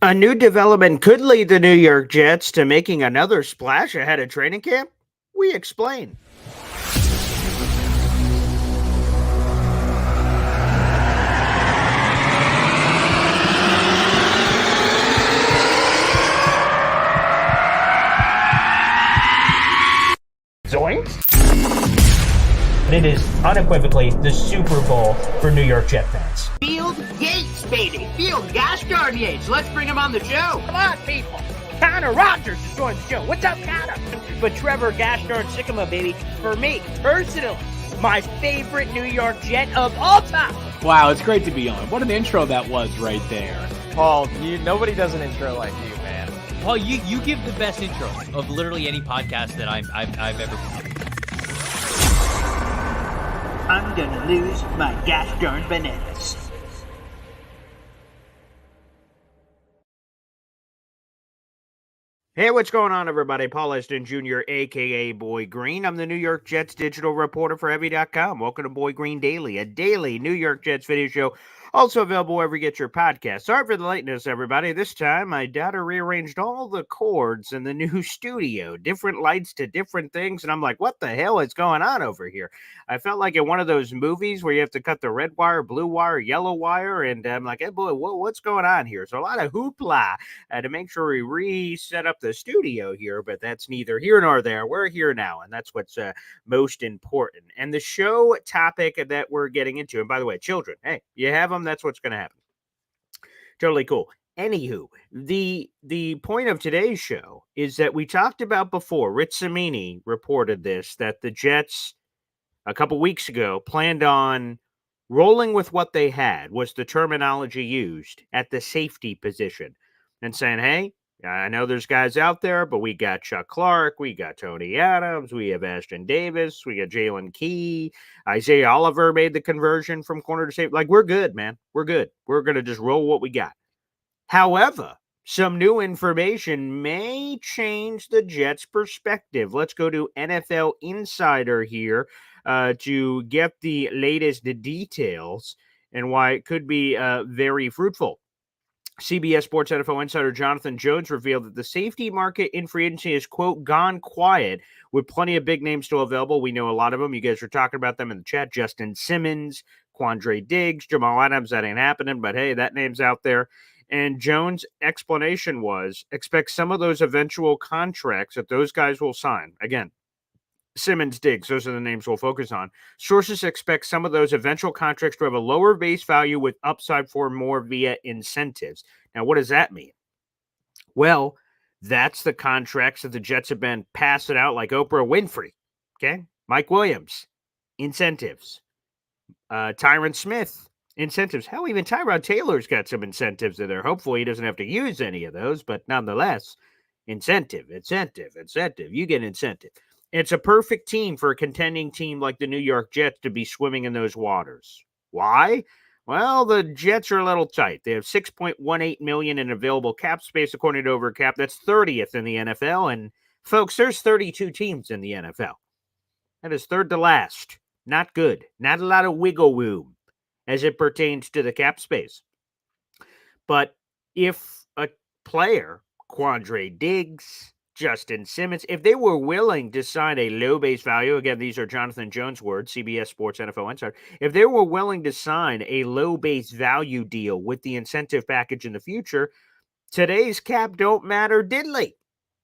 A new development could lead the New York Jets to making another splash ahead of training camp? We explain. Zoinks! It is unequivocally the Super Bowl for New York Jet fans. Field Yates, baby. Field gosh darn Yates. Let's bring him on the show. Come on, people. Connor Rogers is joining the show. What's up, Connor? But Trevor gosh darn Sycamore, baby, for me, personally, my favorite New York Jet of all time. Wow, it's great to be on. What an intro that was right there. Paul, nobody does an intro like you, man. Paul, you give the best intro of literally any podcast that I've ever been. I'm gonna lose my gosh darn bananas. Hey, what's going on, everybody? Paul Eston Jr., a.k.a. Boy Green. I'm the New York Jets digital reporter for Heavy.com. Welcome to Boy Green Daily, a daily New York Jets video show, also available wherever you get your podcast. Sorry for the lateness, everybody. This time, my daughter rearranged all the cords in the new studio, different lights to different things, and I'm like, what the hell is going on over here? I felt like in one of those movies where you have to cut the red wire, blue wire, yellow wire, and I'm like, hey, boy, what's going on here? So a lot of hoopla to make sure we reset up the studio here, but that's neither here nor there. We're here now, and that's what's most important. And the show topic that we're getting into, and by the way, children, hey, you have them, that's what's going to happen. Totally cool. Anywho, the point of today's show is that we talked about before, Rich Cimini reported this, that the Jets a couple weeks ago planned on rolling with what they had, was the terminology used, at the safety position, and saying, hey, I know there's guys out there, but we got Chuck Clark, we got Tony Adams, we have Ashton Davis, we got Jalen Key, Isaiah Oliver made the conversion from corner to safety. Like, we're good, man. We're good. We're going to just roll what we got. However, some new information may change the Jets' perspective. Let's go to NFL Insider here to get the latest details and why it could be very fruitful. CBS Sports NFL insider Jonathan Jones revealed that the safety market in free agency has, quote, gone quiet with plenty of big names still available. We know a lot of them. You guys were talking about them in the chat. Justin Simmons, Quandre Diggs, Jamal Adams. That ain't happening, but hey, that name's out there. And Jones' explanation was, expect some of those eventual contracts that those guys will sign. Again, Simmons, Diggs, those are the names we'll focus on. Sources expect some of those eventual contracts to have a lower base value with upside for more via incentives. Now, what does that mean? Well, that's the contracts that the Jets have been passing out like Oprah Winfrey. Okay? Mike Williams, incentives. Tyron Smith, incentives. Hell, even Tyrod Taylor's got some incentives in there. Hopefully he doesn't have to use any of those, but nonetheless, incentive. You get incentive. It's a perfect team for a contending team like the New York Jets to be swimming in those waters. Why? Well, the Jets are a little tight. They have $6.18 million in available cap space, according to Overcap. That's 30th in the NFL. And, folks, there's 32 teams in the NFL. That is third to last. Not good. Not a lot of wiggle room as it pertains to the cap space. But if a player, Quandre Diggs, Justin Simmons, if they were willing to sign a low base value, again, these are Jonathan Jones' words, CBS Sports NFL Insider, if they were willing to sign a low base value deal with the incentive package in the future, today's cap don't matter diddly.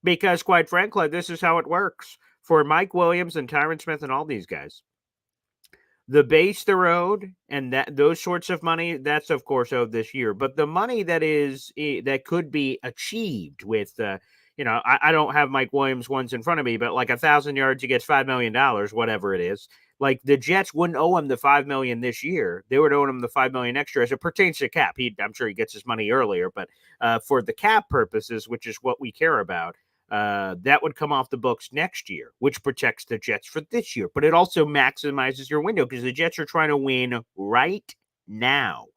Because, quite frankly, this is how it works for Mike Williams and Tyron Smith and all these guys. The base they're owed and that those sorts of money, that's, of course, owed this year. But the money that could be achieved with I don't have Mike Williams ones in front of me, but like 1,000 yards, he gets $5 million, whatever it is. Like, the Jets wouldn't owe him the $5 million this year. They would owe him the $5 million next year as it pertains to cap. I'm sure he gets his money earlier, but for the cap purposes, which is what we care about, that would come off the books next year, which protects the Jets for this year. But it also maximizes your window because the Jets are trying to win right now.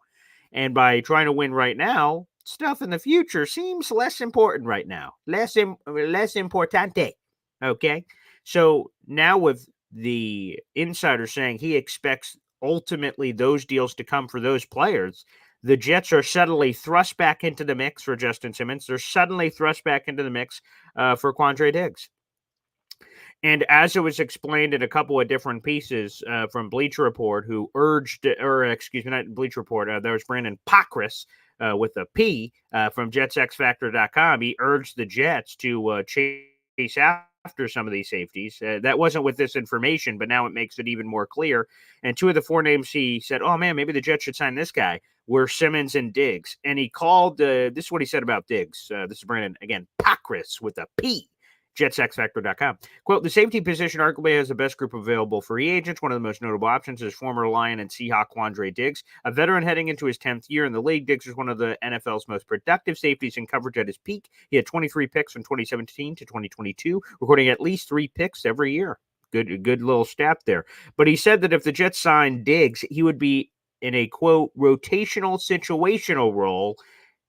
And by trying to win right now, stuff in the future seems less important right now. Less importante. Okay? So now with the insider saying he expects ultimately those deals to come for those players, the Jets are suddenly thrust back into the mix for Justin Simmons. They're suddenly thrust back into the mix for Quandre Diggs. And as it was explained in a couple of different pieces from Bleacher Report, who urged, or excuse me, not Bleacher Report, there was Brandon Pockrass with a P from JetsXFactor.com. He urged the Jets to chase after some of these safeties. That wasn't with this information, but now it makes it even more clear. And two of the four names he said, oh man, maybe the Jets should sign this guy, were Simmons and Diggs. And he called, this is what he said about Diggs. This is Brandon, again, Pockrass with a P. JetsXFactor.com. Quote, the safety position arguably has the best group available free agents. One of the most notable options is former Lion and Seahawk Quandre Diggs. A veteran heading into his 10th year in the league, Diggs is one of the NFL's most productive safeties in coverage at his peak. He had 23 picks from 2017 to 2022, recording at least 3 picks every year. Good little stat there. But he said that if the Jets signed Diggs, he would be in a, quote, rotational situational role,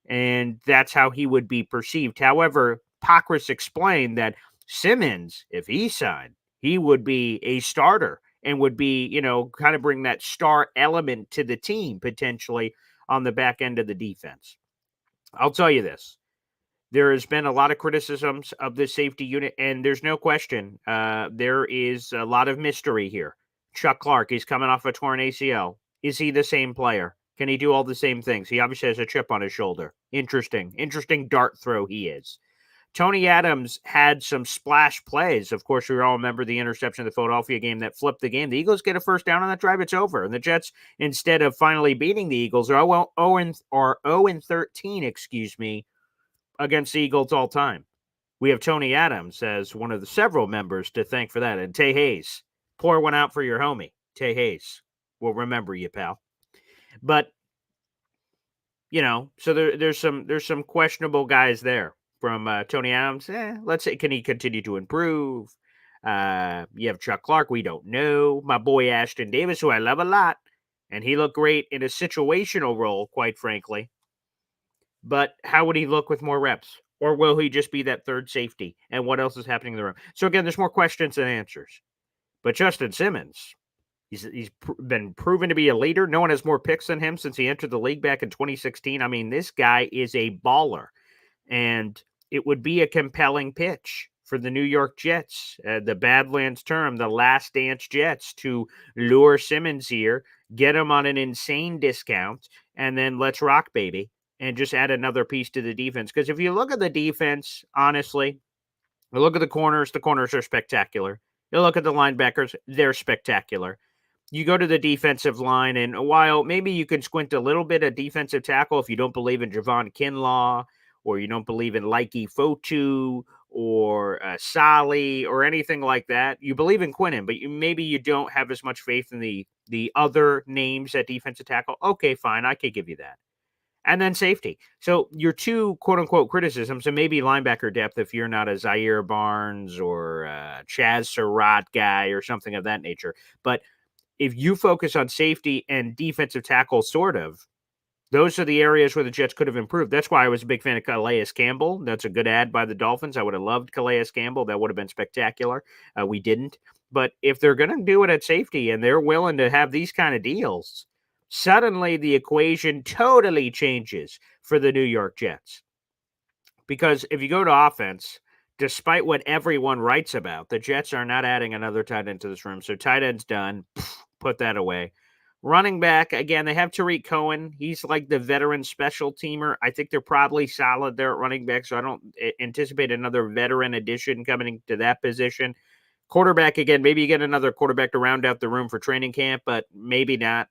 and that's how he would be perceived. However, Pockrass explained that Simmons, if he signed, he would be a starter and would be, kind of bring that star element to the team potentially on the back end of the defense. I'll tell you this. There has been a lot of criticisms of this safety unit, and there's no question there is a lot of mystery here. Chuck Clark, he's coming off a torn ACL. Is he the same player? Can he do all the same things? He obviously has a chip on his shoulder. Interesting dart throw he is. Tony Adams had some splash plays. Of course, we all remember the interception in the Philadelphia game that flipped the game. The Eagles get a first down on that drive. It's over. And the Jets, instead of finally beating the Eagles, are 0-13, against the Eagles all time. We have Tony Adams as one of the several members to thank for that. And Tay Hayes, pour one out for your homie. Tay Hayes, we'll remember you, pal. But, so there's some questionable guys there. From Tony Adams, let's say, can he continue to improve? You have Chuck Clark, we don't know. My boy Ashton Davis, who I love a lot, and he looked great in a situational role, quite frankly. But how would he look with more reps? Or will he just be that third safety? And what else is happening in the room? So again, there's more questions than answers. But Justin Simmons, he's been proven to be a leader. No one has more picks than him since he entered the league back in 2016. I mean, this guy is a baller. And it would be a compelling pitch for the New York Jets, the Badlands term, the last dance Jets, to lure Simmons here, get him on an insane discount, and then let's rock, baby, and just add another piece to the defense. Because if you look at the defense, honestly, you look at the corners are spectacular. You look at the linebackers, they're spectacular. You go to the defensive line, and while maybe you can squint a little bit at defensive tackle if you don't believe in Javon Kinlaw, or you don't believe in Likey Fotu or Sali or anything like that. You believe in Quinnen, but maybe you don't have as much faith in the other names at defensive tackle. Okay, fine. I could give you that. And then safety. So your two quote-unquote criticisms, and maybe linebacker depth if you're not a Zaire Barnes or Chaz Surratt guy or something of that nature. But if you focus on safety and defensive tackle, sort of, those are the areas where the Jets could have improved. That's why I was a big fan of Calais Campbell. That's a good ad by the Dolphins. I would have loved Calais Campbell. That would have been spectacular. We didn't. But if they're going to do it at safety and they're willing to have these kind of deals, suddenly the equation totally changes for the New York Jets. Because if you go to offense, despite what everyone writes about, the Jets are not adding another tight end to this room. So tight end's done. Put that away. Running back, again, they have Tariq Cohen. He's like the veteran special teamer. I think they're probably solid there at running back, so I don't anticipate another veteran addition coming to that position. Quarterback, again, maybe you get another quarterback to round out the room for training camp, but maybe not.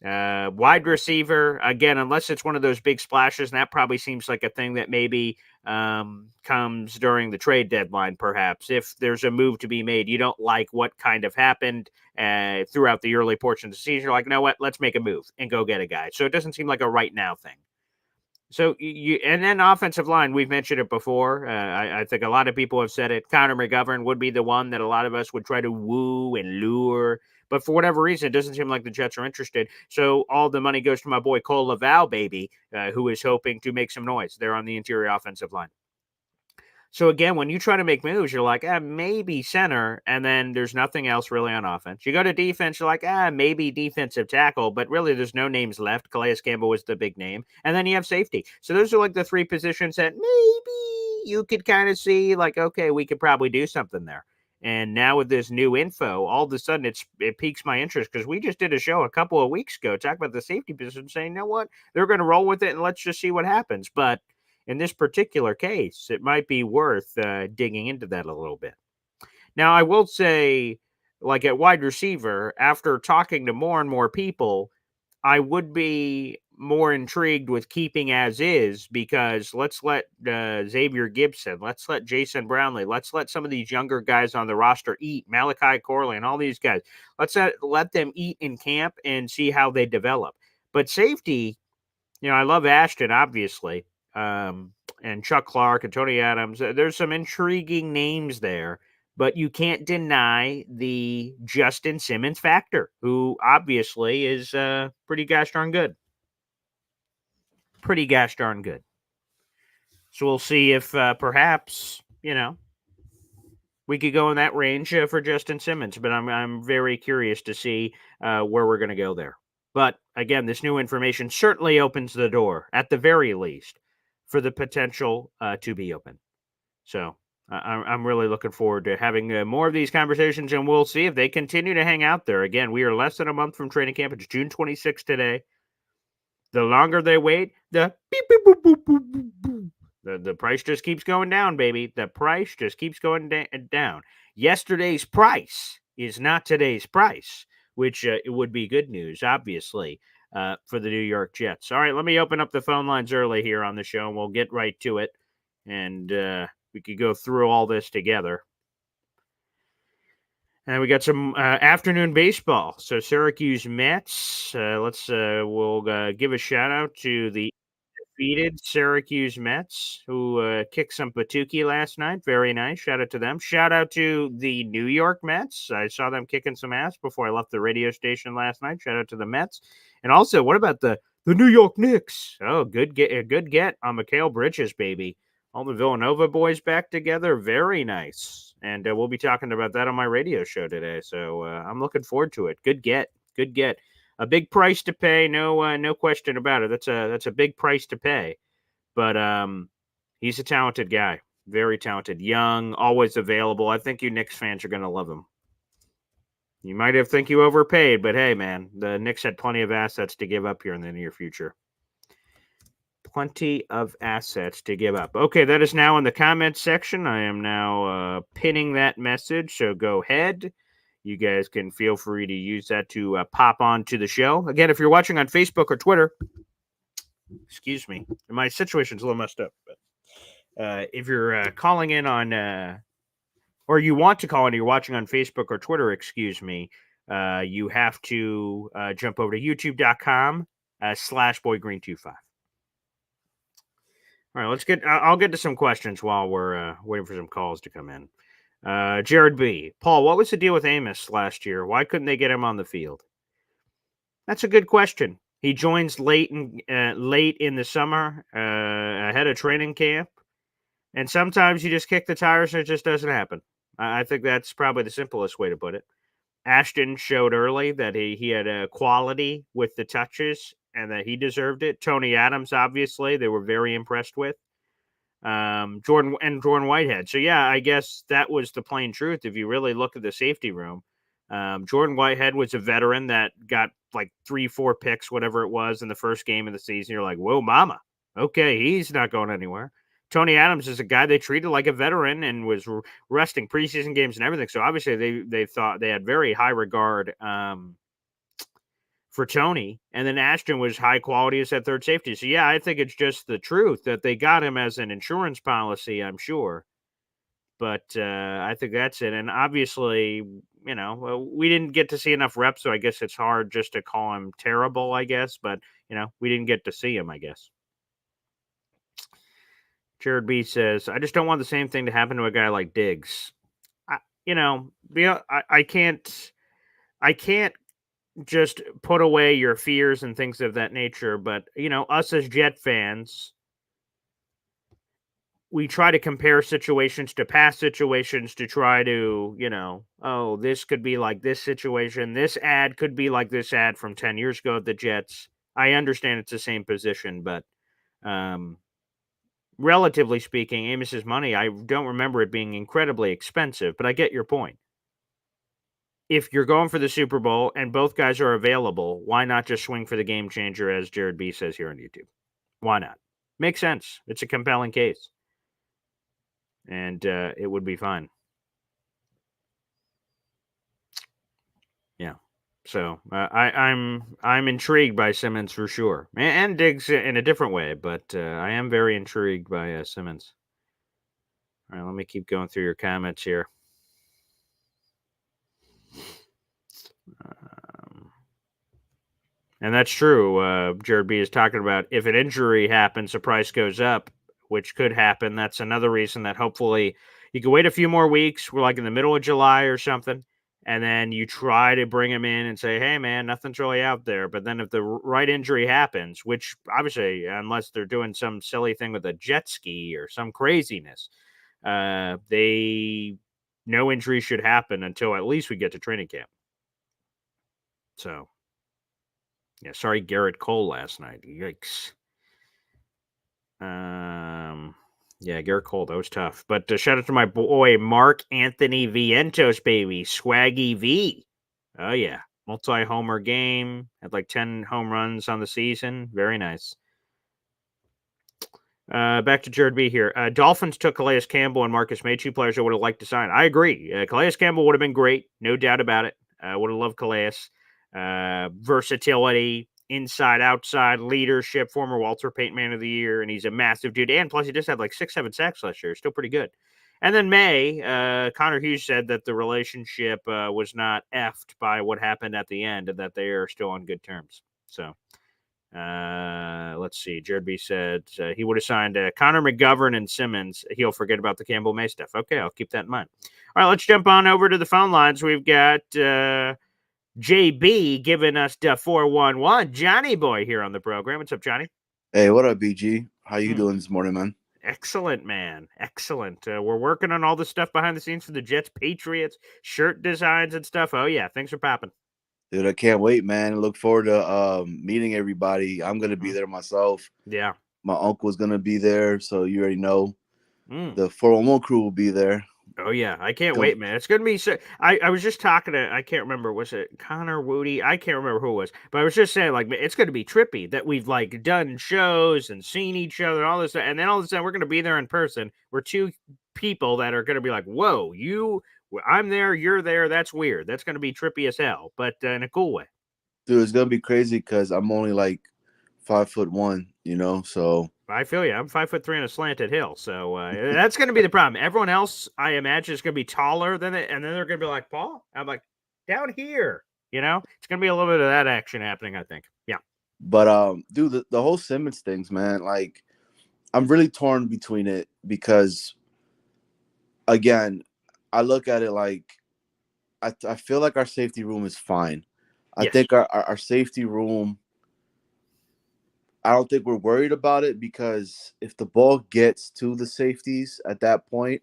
Wide receiver, again, unless it's one of those big splashes, and that probably seems like a thing that maybe comes during the trade deadline, perhaps. If there's a move to be made, you don't like what kind of happened throughout the early portion of the season. You're like, you know what, let's make a move and go get a guy. So it doesn't seem like a right now thing. So and then offensive line, we've mentioned it before. I think a lot of people have said it. Connor McGovern would be the one that a lot of us would try to woo and lure. But for whatever reason, it doesn't seem like the Jets are interested. So all the money goes to my boy Cole Laval, baby, who is hoping to make some noise there on the interior offensive line. So again, when you try to make moves, you're like, maybe center, and then there's nothing else really on offense. You go to defense, you're like, maybe defensive tackle, but really there's no names left. Calais Campbell was the big name, and then you have safety. So those are like the three positions that maybe you could kind of see, like, okay, we could probably do something there. And now with this new info, all of a sudden it piques my interest because we just did a show a couple of weeks ago talking about the safety position, saying, you know what, they're going to roll with it and let's just see what happens. But in this particular case, it might be worth digging into that a little bit. Now, I will say, like at wide receiver, after talking to more and more people, I would be more intrigued with keeping as is because let's let Xavier Gibson, let's let Jason Brownlee, let's let some of these younger guys on the roster eat, Malachi Corley and all these guys. Let's let them eat in camp and see how they develop. But safety, I love Ashton, obviously, and Chuck Clark and Tony Adams. There's some intriguing names there, but you can't deny the Justin Simmons factor, who obviously is pretty gosh darn good. Pretty gosh darn good. So we'll see if perhaps, we could go in that range for Justin Simmons, but I'm very curious to see where we're going to go there. But again, this new information certainly opens the door, at the very least, for the potential to be open. So I'm really looking forward to having more of these conversations, and we'll see if they continue to hang out there. Again, we are less than a month from training camp. It's June 26th today. The longer they wait, the beep, beep, boop, boop, boop, boop, boop. The price just keeps going down, baby. The price just keeps going down. Yesterday's price is not today's price, which it would be good news, obviously, for the New York Jets. All right, let me open up the phone lines early here on the show, and we'll get right to it. And we could go through all this together. And we got some afternoon baseball. So Syracuse Mets. We'll give a shout out to the defeated Syracuse Mets, who kicked some Patuki last night. Very nice. Shout out to them. Shout out to the New York Mets. I saw them kicking some ass before I left the radio station last night. Shout out to the Mets. And also, what about the New York Knicks? Oh, good get on Mikal Bridges, baby. All the Villanova boys back together. Very nice. And we'll be talking about that on my radio show today. So I'm looking forward to it. Good get. A big price to pay, no question about it. That's a big price to pay, but he's a talented guy, very talented, young, always available. I think you Knicks fans are going to love him. You might have think you overpaid, but hey, man, the Knicks had plenty of assets to give up here in the near future. Plenty of assets to give up. Okay, that is now in the comments section. I am now pinning that message, so go ahead. You guys can feel free to use that to pop on to the show. Again, if you're watching on Facebook or Twitter, excuse me, my situation's a little messed up. But if you're calling in on, or you want to call in, you're watching on Facebook or Twitter, excuse me, you have to jump over to youtube.com/boygreen25. All right, I'll get to some questions while we're waiting for some calls to come in. Jared B. Paul, what was the deal with Amos last year? Why couldn't they get him on the field? That's a good question. He joins late in the summer, ahead of training camp, and sometimes you just kick the tires and it just doesn't happen. I think that's probably the simplest way to put it. Ashton showed early that he had a quality with the touches and that he deserved it. Tony Adams, obviously, they were very impressed with. Jordan Whitehead. So yeah, I guess that was the plain truth. If you really look at the safety room, Jordan Whitehead was a veteran that got like 3-4 picks, whatever it was, in the first game of the season. You're like, whoa, mama. Okay, he's not going anywhere. Tony Adams is a guy they treated like a veteran and was resting preseason games and everything. So obviously they thought they had very high regard for Tony, and then Ashton was high quality as that third safety. So yeah, I think it's just the truth that they got him as an insurance policy, I'm sure. But I think that's it. And obviously, we didn't get to see enough reps, so I guess it's hard just to call him terrible, I guess. But, we didn't get to see him, I guess. Jared B says, I just don't want the same thing to happen to a guy like Diggs. I can't just put away your fears and things of that nature. But, us as Jet fans, we try to compare situations to past situations to try to, oh, this could be like this situation. This ad could be like this ad from 10 years ago at the Jets. I understand it's the same position, but relatively speaking, Amos's money, I don't remember it being incredibly expensive, but I get your point. If you're going for the Super Bowl and both guys are available, why not just swing for the game changer, as Jared B says here on YouTube? Why not? Makes sense. It's a compelling case. And it would be fine. Yeah. So I'm intrigued by Simmons for sure, and Diggs in a different way, but I am very intrigued by Simmons. All right, let me keep going through your comments here. And that's true. Jared B is talking about if an injury happens, the price goes up, which could happen. That's another reason that hopefully you can wait a few more weeks. We're like in the middle of July or something. And then you try to bring him in and say, hey, man, nothing's really out there. But then if the right injury happens, which obviously, unless they're doing some silly thing with a jet ski or some craziness, no injury should happen until at least we get to training camp. So, yeah, sorry, Garrett Cole last night. Yikes. Yeah, Garrett Cole, that was tough. But shout out to my boy Mark Anthony Vientos, baby, Swaggy V. Oh yeah, multi-homer game. Had like 10 home runs on the season. Very nice. Back to Jared B here. Dolphins took Calais Campbell and Marcus May, 2 players I would have liked to sign. I agree. Calais Campbell would have been great, no doubt about it. I would have loved Calais. Versatility, inside, outside, leadership, former Walter Payton Man of the Year, and he's a massive dude. And plus, he just had like 6-7 sacks last year. Still pretty good. And then May, Connor Hughes said that the relationship was not effed by what happened at the end and that they are still on good terms. So, let's see. Jared B said he would have signed Connor McGovern and Simmons. He'll forget about the Campbell May stuff. Okay, I'll keep that in mind. All right, let's jump on over to the phone lines. We've got JB giving us the 411. Johnny Boy here on the program. What's up, Johnny? Hey, what up, BG? How you doing this morning, man? Excellent, man. Excellent. We're working on all the stuff behind the scenes for the Jets, Patriots, shirt designs and stuff. Oh, yeah. Thanks for popping. Dude, I can't wait, man. Look forward to meeting everybody. I'm going to be there myself. Yeah. My uncle's going to be there, so you already know. The 411 crew will be there. Oh, yeah. I can't wait, man. It's going to be so. I was just talking to, I can't remember, was it Connor Woody? I can't remember who it was, but I was just saying, like, it's going to be trippy that we've, like, done shows and seen each other and all this stuff, and then all of a sudden we're going to be there in person. We're 2 people that are going to be like, whoa, I'm there, you're there. That's weird. That's going to be trippy as hell, but in a cool way. Dude, it's going to be crazy because I'm only, like, 5'1", so. I feel you. I'm 5'3" on a slanted hill, so that's going to be the problem. Everyone else, I imagine, is going to be taller than it, and then they're going to be like, Paul? I'm like, down here. It's going to be a little bit of that action happening, I think. Yeah. But, dude, the whole Simmons things, man, like, I'm really torn between it because, again, I look at it like I feel like our safety room is fine. I think our safety room, I don't think we're worried about it because if the ball gets to the safeties at that point,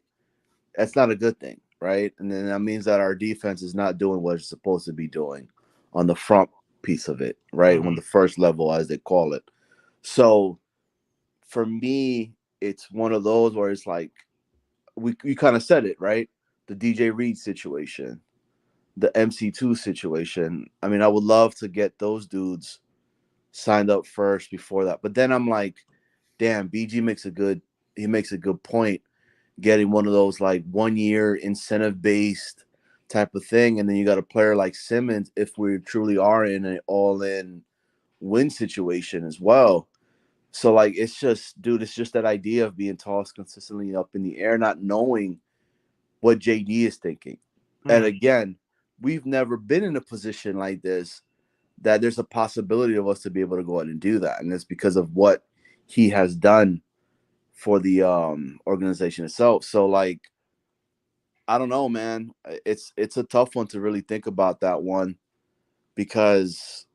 that's not a good thing, right? And then that means that our defense is not doing what it's supposed to be doing on the front piece of it, right? On the first level, as they call it. So for me, it's one of those where it's like, we kind of said it, right? The DJ Reed situation, the MC2 situation. I mean, I would love to get those dudes signed up first before that. But then I'm like, damn, BG makes a good point getting one of those like 1 year incentive based type of thing. And then you got a player like Simmons, if we truly are in an all in win situation as well. So like, it's just that idea of being tossed consistently up in the air, not knowing what JD is thinking. And again, we've never been in a position like this that there's a possibility of us to be able to go out and do that. And it's because of what he has done for the organization itself. So like, I don't know, man. It's a tough one to really think about that one because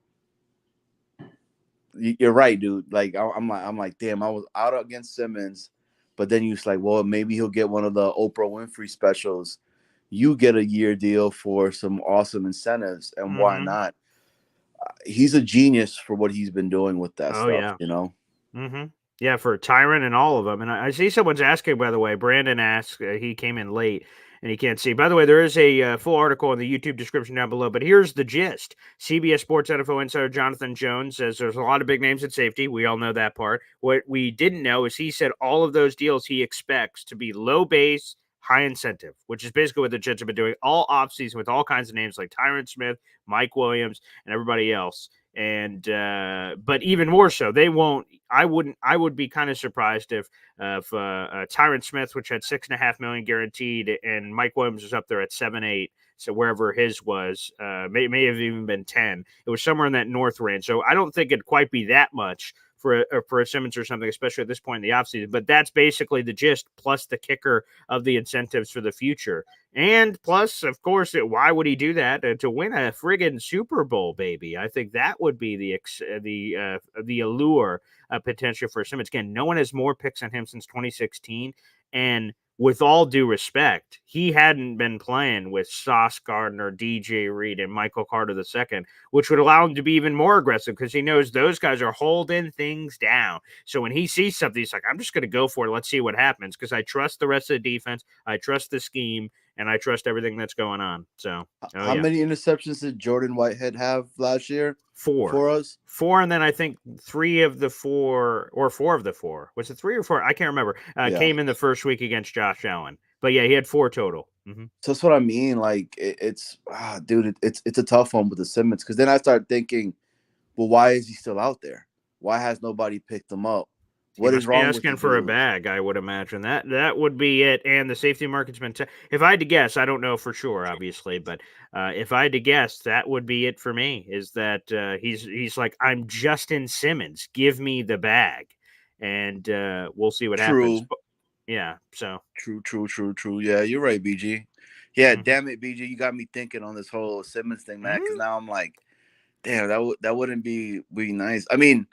you're right, dude. Like I'm like, damn, I was out against Simmons. But then you're like, well, maybe he'll get one of the Oprah Winfrey specials. You get a year deal for some awesome incentives, and why not? He's a genius for what he's been doing with that Oh, stuff, yeah. you know? Yeah, for Tyron and all of them. And I see someone's asking, by the way, Brandon asked, he came in late and he can't see. By the way, there is a full article in the YouTube description down below, but here's the gist. CBS Sports NFL insider Jonathan Jones says there's a lot of big names at safety. We all know that part. What we didn't know is he said all of those deals he expects to be low base, high incentive, which is basically what the Jets have been doing all offseason with all kinds of names like Tyron Smith, Mike Williams, and everybody else. And but even more so, they won't. I would be kind of surprised if Tyron Smith, which had $6.5 million guaranteed, and Mike Williams was up there at 7.8. So wherever his was, may have even been 10. It was somewhere in that north range. So I don't think it'd quite be that much for a Simmons or something, especially at this point in the offseason. But that's basically the gist, plus the kicker of the incentives for the future. And plus, of course, why would he do that? To win a friggin' Super Bowl, baby. I think that would be the allure potential for Simmons. Again, no one has more picks on him since 2016. And with all due respect, he hadn't been playing with Sauce Gardner, DJ Reed, and Michael Carter II, which would allow him to be even more aggressive because he knows those guys are holding things down. So when he sees something, he's like, I'm just going to go for it. Let's see what happens because I trust the rest of the defense. I trust the scheme. And I trust everything that's going on. So, How many interceptions did Jordan Whitehead have last year? 4 for us. 4, and then I think 3 of the 4, or 4 of the 4. Was it 3 or 4? I can't remember. Came in the first week against Josh Allen. But yeah, he had 4 total. So that's what I mean. Like it's a tough one with the Simmons because then I start thinking, well, why is he still out there? Why has nobody picked him up? What is wrong with asking for a bag? I would imagine that would be it. And the safety market's been. If I had to guess, I don't know for sure, obviously, but if I had to guess, that would be it for me. Is that he's like, I'm Justin Simmons, give me the bag, and we'll see what happens. But, yeah. So true. Yeah, you're right, BG. Yeah, damn it, BG, you got me thinking on this whole Simmons thing, man. Because now I'm like, damn, that wouldn't be nice. I mean.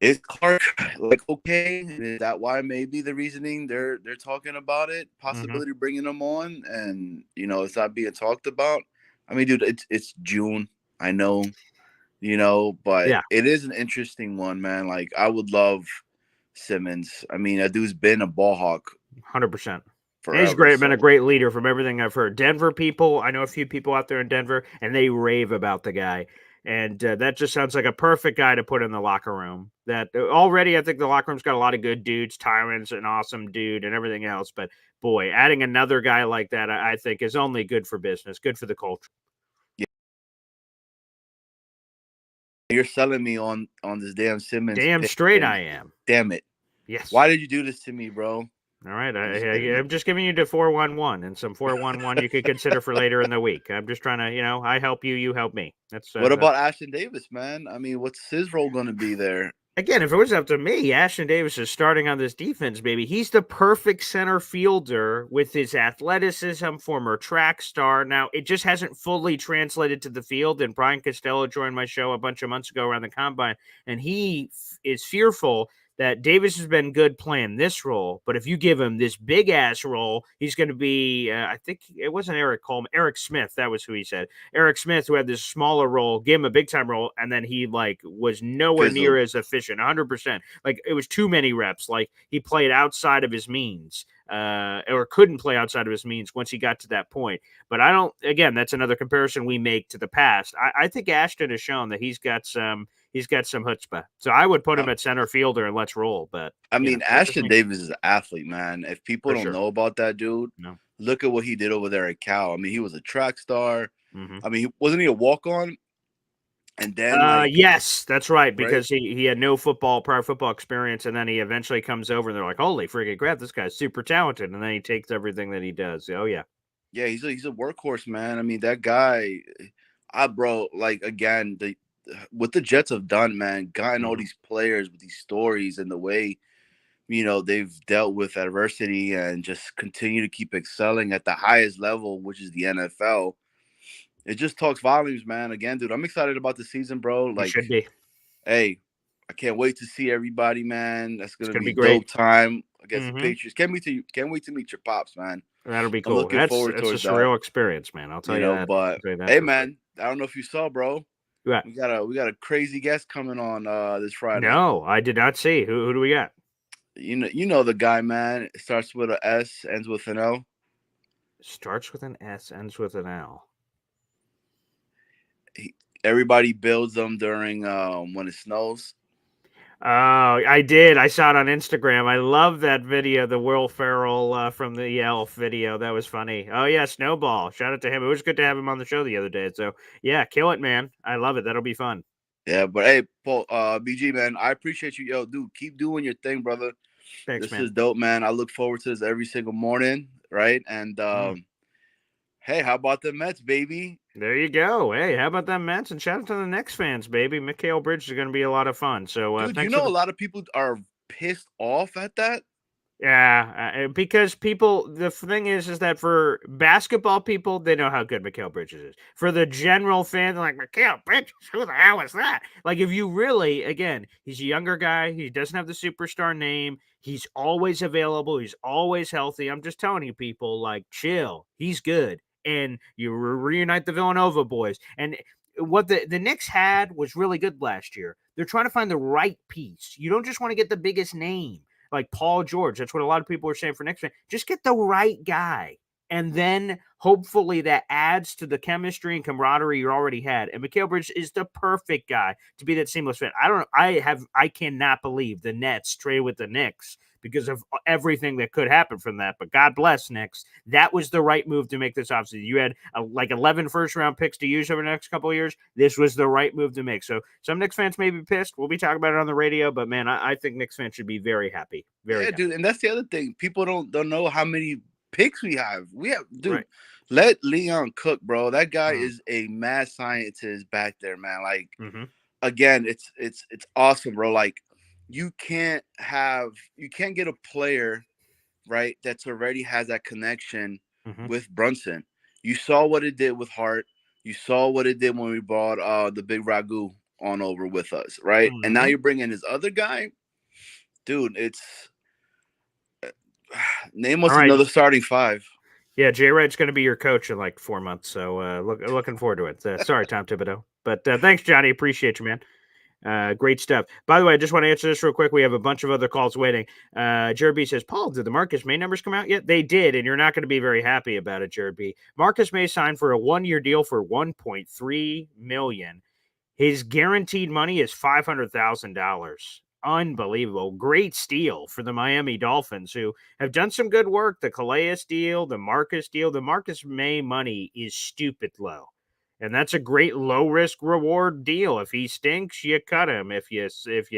Is Clark like okay? Is that why maybe the reasoning they're talking about it, possibility bringing him on, and it's not being talked about? I mean, dude, it's June. I know, but it is an interesting one, man. Like I would love Simmons. I mean, that dude's been a ball hawk, 100%. Forever, he's great. Been a great leader from everything I've heard. Denver people, I know a few people out there in Denver, and they rave about the guy. And that just sounds like a perfect guy to put in the locker room. That already, I think the locker room's got a lot of good dudes. Tyron's an awesome dude and everything else. But boy, adding another guy like that, I think, is only good for business, good for the culture. Yeah. You're selling me on this damn Simmons. Damn straight I am. Damn it. Yes. Why did you do this to me, bro? All right, I'm just giving you the 411 and some 411 you could consider for later in the week. I'm just trying to, I help you, you help me. That's what about Ashton Davis, man? I mean, what's his role going to be there? Again, if it was up to me, Ashton Davis is starting on this defense, baby. He's the perfect center fielder with his athleticism, former track star. Now, it just hasn't fully translated to the field. And Brian Costello joined my show a bunch of months ago around the combine, and he is fearful that Davis has been good playing this role, but if you give him this big ass role, he's going to be. I think it wasn't Eric Coleman, Eric Smith. That was who he said. Eric Smith, who had this smaller role, gave him a big time role, and then he was nowhere near as efficient. 100%. Like it was too many reps. Like he played outside of his means. Or couldn't play outside of his means once he got to that point. But I don't. Again, that's another comparison we make to the past. I think Ashton has shown that he's got some chutzpah. So I would put him at center fielder and let's roll. But I mean, Ashton Davis is an athlete, man. If people don't know about that dude, look at what he did over there at Cal. I mean, he was a track star. I mean, wasn't he a walk-on? And then, yes, that's right, because he had no prior football experience, and then he eventually comes over, and they're like, "Holy friggin' crap, this guy's super talented!" And then he takes everything that he does. Oh yeah, he's a workhorse, man. I mean, that guy, bro. Like again, what the Jets have done, man, gotten all these players with these stories and the way, they've dealt with adversity and just continue to keep excelling at the highest level, which is the NFL. It just talks volumes, man. Again, dude, I'm excited about the season, bro. Like, you should be. Hey, I can't wait to see everybody, man. That's gonna gonna be be a great. dope time against the Mhm. Patriots. Can't wait to meet your pops, man. That'll be I'm cool. looking forward That's a towards that. surreal experience, man. I'll tell You you know, that. but I'll tell you that hey, for free. man, I don't know if you saw, bro. Yeah. We got a crazy guest coming on this Friday. No, I did not see. Who do we got? You know the guy, man. It starts with a S, ends with an L. Starts with an S, ends with an L. Everybody builds them during when it snows. Oh, I did. I saw it on Instagram. I love that video, the Will Ferrell from the Elf video. That was funny. Oh yeah, Snowball. Shout out to him. It was good to have him on the show the other day. So yeah, kill it, man. I love it. That'll be fun. Yeah, but hey, Paul, BG, man, I appreciate you, yo, dude. Keep doing your thing, brother. Thanks, This man. is dope, man. I look forward to this every single morning, right? And hey, how about the Mets, baby? There you go. Hey, how about them Mets? And shout out to the Knicks fans, baby. Mikhail Bridge is going to be a lot of fun. So Dude, you thanks for know the a lot of people are pissed off at that. Yeah, because people, the thing is that for basketball people, they know how good Mikal Bridges is. For the general fan, they're like, Mikal Bridges, who the hell is that? Like, if you really, again, he's a younger guy. He doesn't have the superstar name. He's always available. He's always healthy. I'm just telling you, people, like, chill. He's good. And you reunite the Villanova boys. And what the Knicks had was really good last year. They're trying to find the right piece. You don't just want to get the biggest name like Paul George. That's what a lot of people are saying for next man. Just get the right guy. And then hopefully that adds to the chemistry and camaraderie you already had. And Mikal Bridges is the perfect guy to be that seamless fit. I cannot believe the Nets traded with the Knicks because of everything that could happen from that. But God bless Knicks. That was the right move to make this offseason. You had like 11 first-round picks to use over the next couple of years. This was the right move to make. So some Knicks fans may be pissed. We'll be talking about it on the radio. But, man, I think Knicks fans should be very happy. Very happy. Dude. And that's the other thing. People don't know how many picks we have. Dude, right. Let Leon cook, bro. That guy is a mad scientist back there, man. Like, again, it's awesome, bro. Like, you can't get a player, right, that's already has that connection with Brunson. You saw what it did with Hart. You saw what it did when we brought the big Ragu on over with us, right? And now you're bringing this other guy, dude. It's name us another starting five. Yeah, J Red's going to be your coach in like 4 months, so looking forward to it. Sorry, Tom Thibodeau, but thanks, Johnny. Appreciate you, man. Great stuff. By the way, I just want to answer this real quick. We have a bunch of other calls waiting. Jared B says, Paul, did the Marcus May numbers come out yet? They did, and you're not going to be very happy about it, Jared B. Marcus May signed for a 1-year deal for $1.3 million. His guaranteed money is $500,000. Unbelievable. Great steal for the Miami Dolphins, who have done some good work. The Calais deal, the Marcus deal. The Marcus May money is stupid low. And that's a great low risk reward deal. If he stinks, you cut him. If you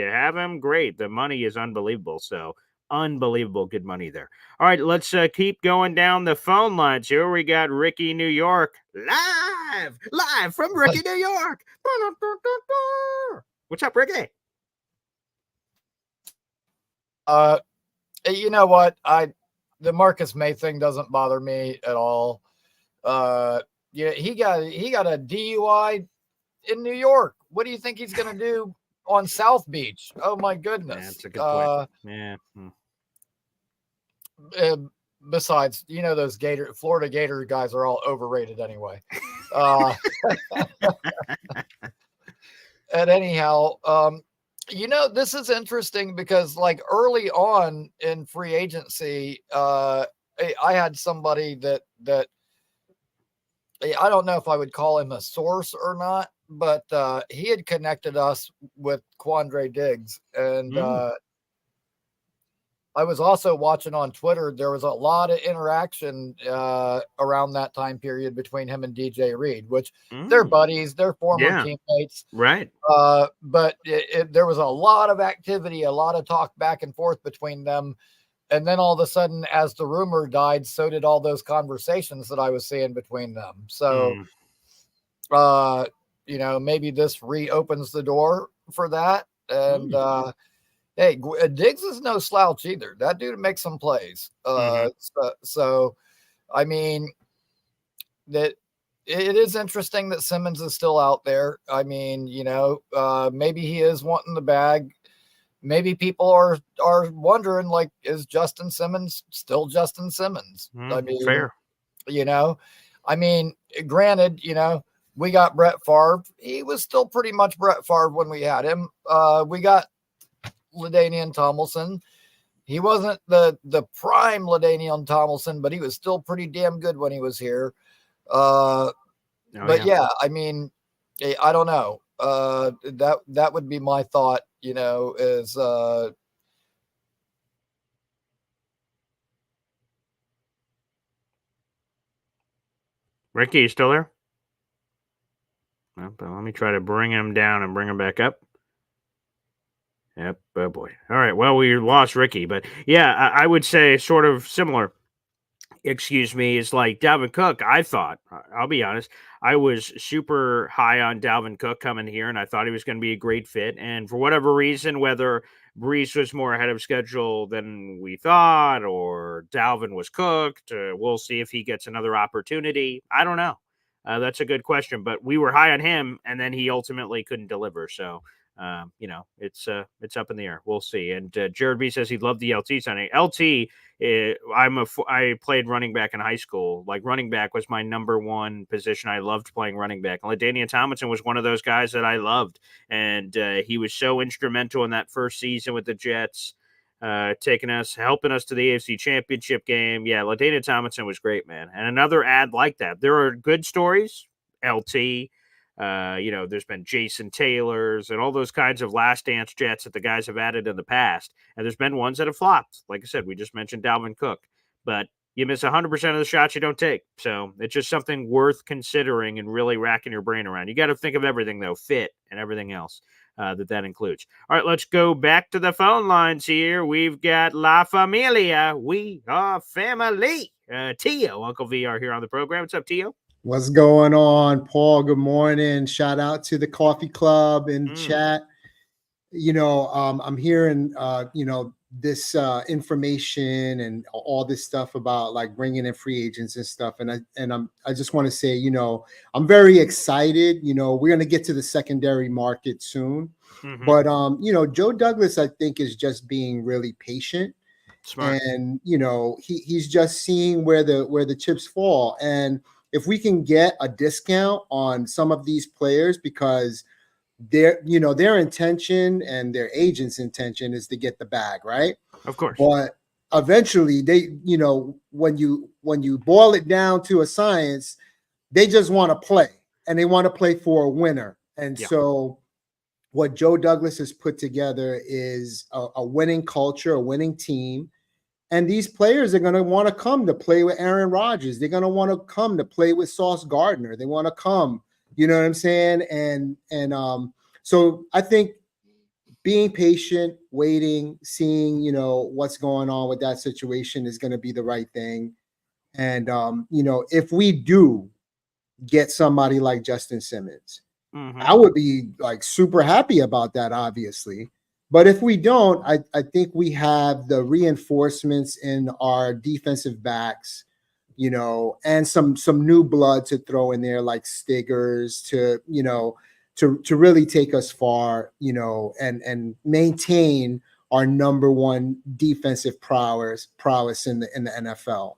have him, great. The money is unbelievable. So unbelievable good money there. All right, let's keep going down the phone lines here. We got Ricky, New York, live from Ricky, New York. What's up, Ricky? You know what? The Marcus May thing doesn't bother me at all. Yeah, he got a DUI in New York. What do you think he's going to do on South Beach? Oh my goodness. That's a good point. Yeah. Besides, you know, those Florida Gator guys are all overrated anyway. And anyhow, you know, this is interesting because like early on in free agency, I had somebody that I don't know if I would call him a source or not, but he had connected us with Quandre Diggs. And I was also watching on Twitter. There was a lot of interaction around that time period between him and DJ Reed, which they're buddies, they're former teammates. Right. But there was a lot of activity, a lot of talk back and forth between them. And then all of a sudden, as the rumor died, so did all those conversations that I was seeing between them. So, you know, maybe this reopens the door for that. And, hey, Diggs is no slouch either. That dude makes some plays. So, I mean, that it is interesting that Simmons is still out there. I mean, you know, maybe he is wanting the bag. maybe people are wondering, like, is Justin Simmons still Justin Simmons? I mean, fair. I mean, granted, we got Brett Favre. He was still pretty much Brett Favre when we had him. We got LaDainian Tomlinson. He wasn't the prime LaDainian Tomlinson, but he was still pretty damn good when he was here. Yeah, I mean, I don't know. That would be my thought, is Ricky, you still there? Well, but let me try to bring him down and bring him back up. Yep. Oh boy. All right. Well, we lost Ricky, but yeah, I would say sort of similar. Excuse me, is like Dalvin Cook. I thought, I'll be honest, I was super high on Dalvin Cook coming here, and I thought he was going to be a great fit. And for whatever reason, whether Brees was more ahead of schedule than we thought, or Dalvin was cooked, we'll see if he gets another opportunity. I don't know. That's a good question, but we were high on him, and then he ultimately couldn't deliver. So, it's up in the air. We'll see. And Jared B says he loved the LT signing. LT, I played running back in high school. Like, running back was my number one position. I loved playing running back. And LaDainian Tomlinson was one of those guys that I loved, and he was so instrumental in that first season with the Jets, helping us to the AFC Championship game. Yeah, LaDainian Tomlinson was great, man. And another ad like that. There are good stories. LT. There's been Jason Taylors and all those kinds of last dance Jets that the guys have added in the past. And there's been ones that have flopped. Like I said, we just mentioned Dalvin Cook, but you miss 100% of the shots you don't take. So it's just something worth considering and really racking your brain around. You got to think of everything, though, fit and everything else that includes. All right, let's go back to the phone lines here. We've got La Familia. We are family. Tio, Uncle VR here on the program. What's up, Tio? What's going on, Paul? Good morning. Shout out to the coffee club in chat. I'm hearing, this information and all this stuff about like bringing in free agents and stuff. And I just want to say, I'm very excited. We're going to get to the secondary market soon, but Joe Douglas, I think, is just being really patient. Smart. And he's just seeing where the chips fall. And if we can get a discount on some of these players, because their intention and their agent's intention is to get the bag, right? Of course. But eventually they, when you boil it down to a science, they just want to play, and they want to play for a winner. And so what Joe Douglas has put together is a winning culture, a winning team. And these players are going to want to come to play with Aaron Rodgers. They're going to want to come to play with Sauce Gardner. They want to come, you know what I'm saying? And so I think being patient, waiting, seeing, what's going on with that situation is going to be the right thing. And, if we do get somebody like Justin Simmons, I would be like super happy about that, obviously. But if we don't, I think we have the reinforcements in our defensive backs, and some new blood to throw in there, like Stiggers, to really take us far, and maintain our number one defensive prowess in the NFL.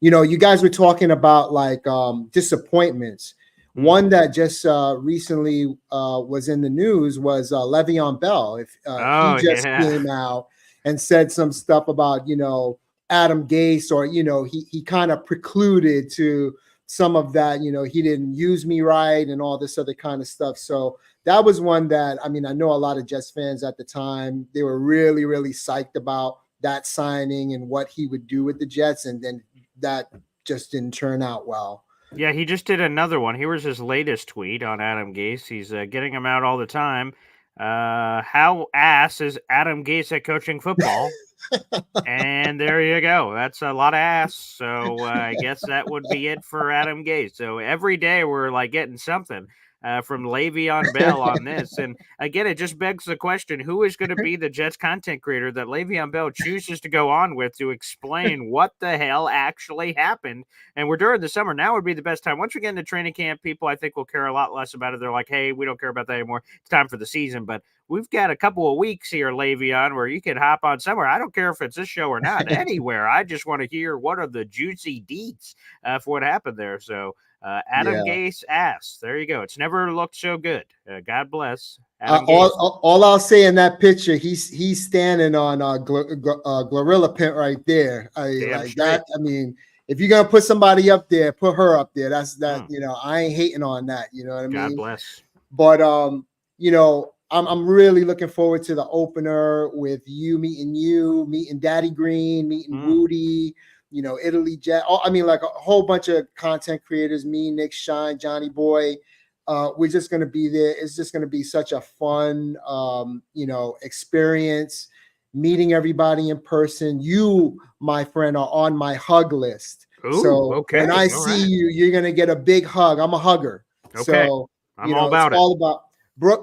You guys were talking about like disappointments. One that just recently was in the news was Le'Veon Bell. He just came out and said some stuff about, Adam Gase, or, he kind of precluded to some of that, he didn't use me right and all this other kind of stuff. So that was one that, I know a lot of Jets fans at the time, they were really, really psyched about that signing and what he would do with the Jets. And then that just didn't turn out well. Yeah, he just did another one. Here was his latest tweet on Adam Gase. He's getting him out all the time. How ass is Adam Gase at coaching football? And there you go. That's a lot of ass. So I guess that would be it for Adam Gase. So every day we're like getting something. from Le'Veon Bell on this. And again, it just begs the question, who is going to be the Jets content creator that Le'Veon Bell chooses to go on with to explain what the hell actually happened? And we're during the summer. Now would be the best time. Once we get into training camp, people I think will care a lot less about it. They're like, hey, we don't care about that anymore. It's time for the season. But we've got a couple of weeks here, Le'Veon, where you can hop on somewhere. I don't care if it's this show or not, anywhere. I just want to hear what are the juicy deets for what happened there. So Adam Gase asks, there you go. It's never looked so good. God bless. Adam Gase. All I'll say in that picture, he's standing on Glorilla Pint right there. That. I mean, if you're gonna put somebody up there, put her up there. That's that. You know, I ain't hating on that. You know what I mean? God bless. But you know, I'm really looking forward to the opener with meeting Daddy Green, meeting Woody. You know, Italy Jet. I mean, like a whole bunch of content creators. Me, Nick Shine, Johnny Boy. We're just going to be there. It's just going to be such a fun, you know, experience. Meeting everybody in person. You, my friend, are on my hug list. Ooh, so when I see you, you're going to get a big hug. I'm a hugger. Okay. So I'm all about it's all about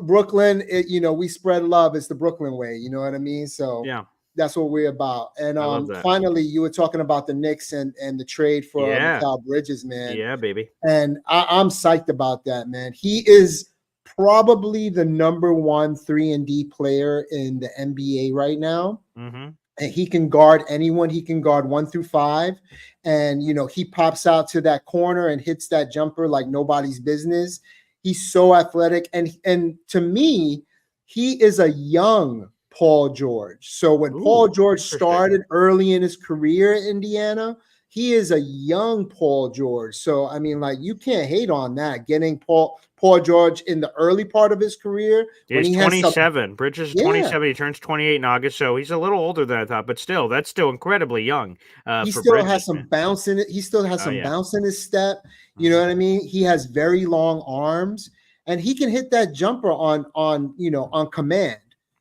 Brooklyn. You know, we spread love. It's the Brooklyn way. You know what I mean? So yeah. That's what we're about. And finally, you were talking about the Knicks and the trade for Mikal Bridges, man. Yeah, baby. And I'm psyched about that, man. He is probably the number 1 3-and-D player in the NBA right now. Mm-hmm. And he can guard anyone. He can guard 1 through 5. And, you know, he pops out to that corner and hits that jumper like nobody's business. He's so athletic. And to me, he is a young Paul George. So when Paul George started early in his career in Indiana, he is a young Paul George. So, I mean, like, you can't hate on that. Getting Paul George in the early part of his career. He's 27. Bridges is 27. He turns 28 in August. So he's a little older than I thought, but still, that's still incredibly young. He still has some bounce in it. He still has some bounce in his step. You know what I mean? He has very long arms, and he can hit that jumper on command.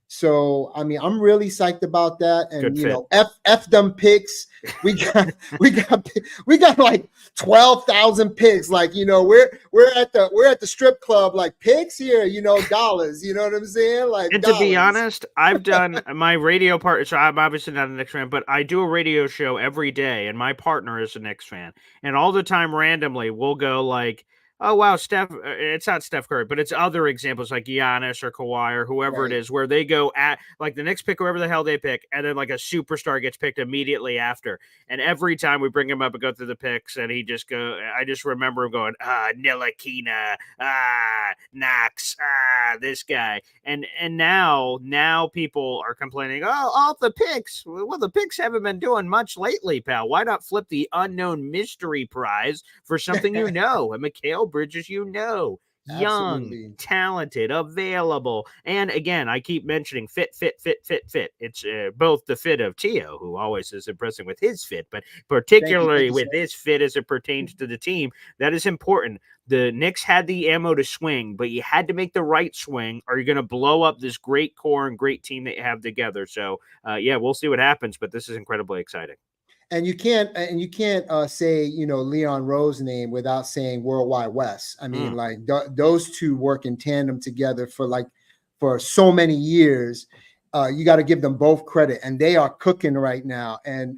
So, I mean, I'm really psyched about that. And, you know, F them picks. We got like 12,000 picks. Like, you know, we're at the strip club, like picks here, you know, dollars, you know what I'm saying? Like, and to be honest, I've done my radio part. So I'm obviously not a Knicks fan, but I do a radio show every day, and my partner is a Knicks fan. And all the time, randomly, we'll go like, oh, wow, Steph, it's not Steph Curry, but it's other examples like Giannis or Kawhi or whoever it is, where they go at, like, the Knicks pick whoever the hell they pick, and then, like, a superstar gets picked immediately after. And every time we bring him up and go through the picks, and I just remember him going, Ntilikina, Knox, this guy. And now people are complaining, oh, all the picks. Well, the picks haven't been doing much lately, pal. Why not flip the unknown mystery prize for something you know? And Mikal Bridges, you know, young, talented, available. And again, I keep mentioning fit. It's both the fit of Tio, who always is impressing with his fit, but particularly with his fit as it pertains to the team. That is important. The Knicks had the ammo to swing, but you had to make the right swing, or you're going to blow up this great core and great team that you have together. So, we'll see what happens, but this is incredibly exciting. And you can't say, you know, Leon Rose's name without saying Worldwide West. I mean, like those two work in tandem together for so many years. You got to give them both credit, and they are cooking right now. And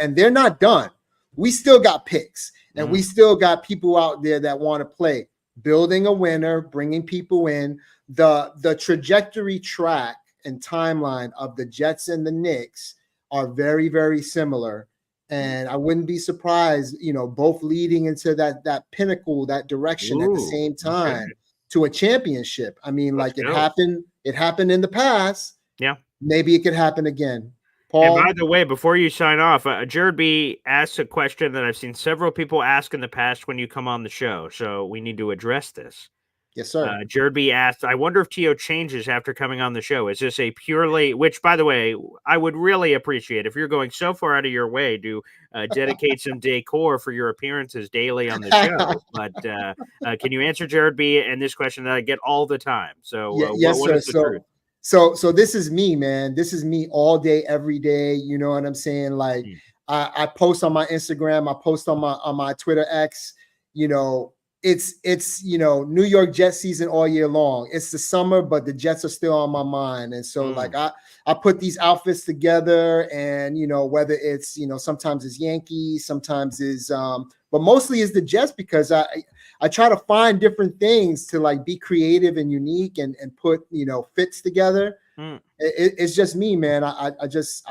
they're not done. We still got picks, and we still got people out there that want to play. Building a winner, bringing people in. The trajectory track and timeline of the Jets and the Knicks are very, very similar. And I wouldn't be surprised, you know, both leading into that pinnacle, that direction at the same time to a championship. I mean, like it happened in the past. Yeah. Maybe it could happen again. Paul? And by the way, before you sign off, Jared B asked a question that I've seen several people ask in the past when you come on the show. So we need to address this. Yes, sir. Jared B asked, I wonder if Tio changes after coming on the show. Is this a purely, which, by the way, I would really appreciate if you're going so far out of your way to dedicate some decor for your appearances daily on the show. But can you answer Jared B and this question that I get all the time? So, yes, what sir. is the truth? So this is me, man. This is me all day, every day. You know what I'm saying? Like I post on my Instagram, I post on my Twitter X, you know, it's New York Jets season all year long. It's the summer, but the Jets are still on my mind. And so like I put these outfits together, and whether it's sometimes it's Yankees, sometimes is but mostly is the Jets, because I try to find different things to like be creative and unique and put fits together. It's just me, man. I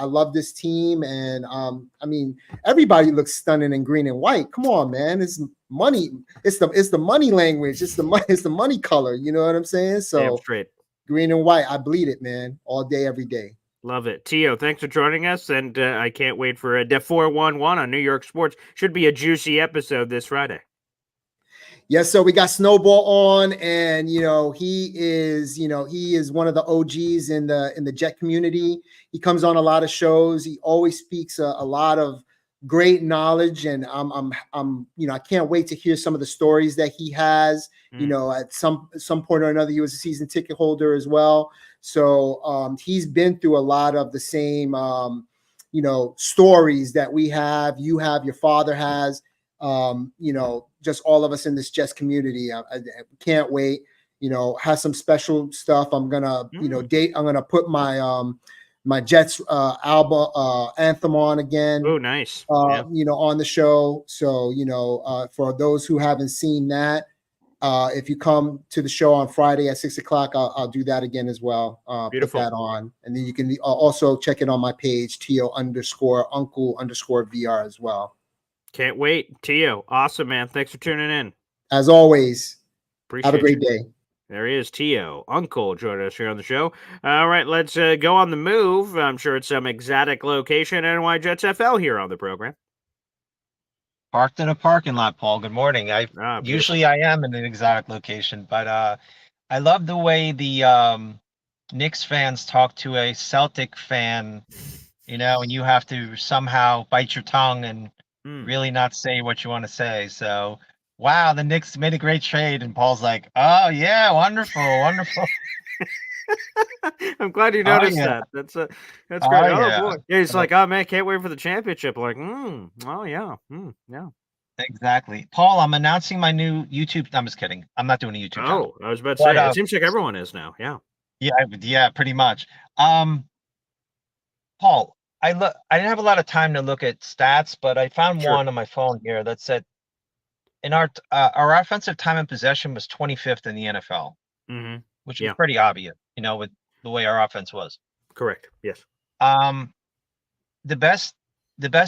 love this team, and I mean, everybody looks stunning in green and white. Come on, man. It's money. It's the money language. It's the money color. You know what I'm saying? Damn So straight. green and white, I bleed it, man, all day, every day. Love it. Tio, thanks for joining us, and I can't wait for the 411 on New York Sports. Should be a juicy episode this Friday. Yes, so we got Snowball on, and he is one of the OGs in the Jet community. He comes on a lot of shows. He always speaks a lot of great knowledge, and I can't wait to hear some of the stories that he has. At some point or another, he was a season ticket holder as well. So he's been through a lot of the same stories that we have. You have, your father has. Just all of us in this Jets community. I can't wait. Has some special stuff. I'm gonna, I'm gonna put my my Jets album anthem on again. Oh, nice. On the show. So for those who haven't seen that, if you come to the show on Friday at 6:00, I'll do that again as well. Beautiful. Put that on, and then you can also check it on my page, Tio_Uncle_VR as well. Can't wait. Tio, awesome, man. Thanks for tuning in. As always, appreciate have a great day. There he is, Tio, Uncle, joining us here on the show. All right, let's go on the move. I'm sure it's some exotic location. NY Jets FL here on the program. Parked in a parking lot, Paul. Good morning. Usually I am in an exotic location, but I love the way the Knicks fans talk to a Celtic fan, and you have to somehow bite your tongue and really not say what you want to say. So, wow, the Knicks made a great trade, and Paul's like, oh yeah, wonderful. I'm glad you noticed that. That's great. Oh boy, yeah. He's like, oh man, can't wait for the championship. Like, oh yeah, yeah. Exactly, Paul. I'm announcing my new YouTube. I'm just kidding. I'm not doing a YouTube channel. I was about to say, it seems like everyone is now. Yeah. Yeah, pretty much. Paul, I didn't have a lot of time to look at stats, but I found one on my phone here that said in our offensive time and possession was 25th in the NFL, which is pretty obvious, with the way our offense was. Correct. Yes. The best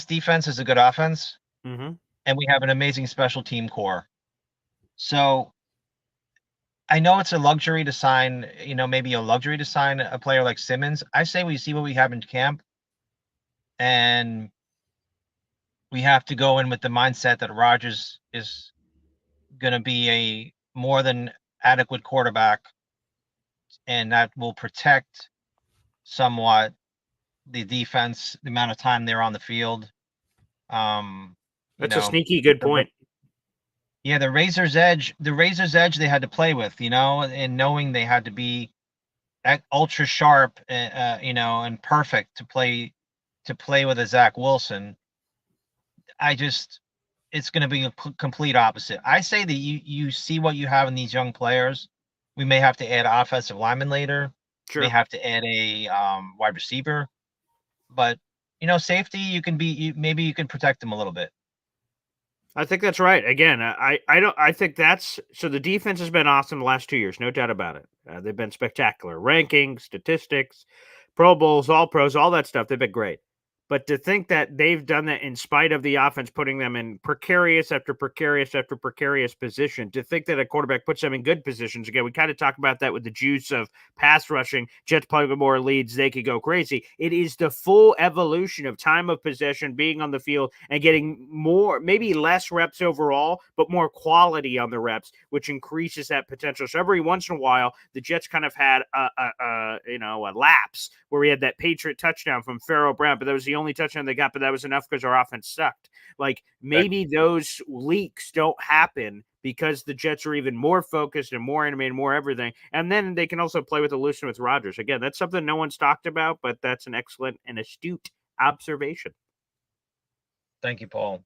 defense is a good offense, and we have an amazing special team core. So I know it's a luxury to sign, maybe a luxury to sign a player like Simmons. I say we see what we have in camp, and we have to go in with the mindset that Rodgers is going to be a more than adequate quarterback, and that will protect somewhat the defense, the amount of time they're on the field. That's a sneaky good point. Yeah, the razor's edge they had to play with, and knowing they had to be ultra sharp, and perfect to play with a Zach Wilson. It's going to be a complete opposite. I say that you see what you have in these young players. We may have to add offensive lineman later. Sure. May have to add a wide receiver, but safety, maybe you can protect them a little bit. I think that's right. Again, I think that's so. The defense has been awesome the last 2 years, no doubt about it. They've been spectacular. Rankings, statistics, Pro Bowls, All Pros, all that stuff. They've been great. But to think that they've done that in spite of the offense putting them in precarious after precarious after precarious position, to think that a quarterback puts them in good positions. Again, we kind of talk about that with the juice of pass rushing. Jets playing with more leads, they could go crazy. It is the full evolution of time of possession, being on the field, and getting more, maybe less reps overall, but more quality on the reps, which increases that potential. So every once in a while, the Jets kind of had a lapse where we had that Patriot touchdown from Pharaoh Brown, but that was the only touchdown they got, but that was enough because our offense sucked. Like, maybe those leaks don't happen because the Jets are even more focused and more animated, more everything. And then they can also play with illusion with Rodgers. Again, that's something no one's talked about, but that's an excellent and astute observation. Thank you, Paul.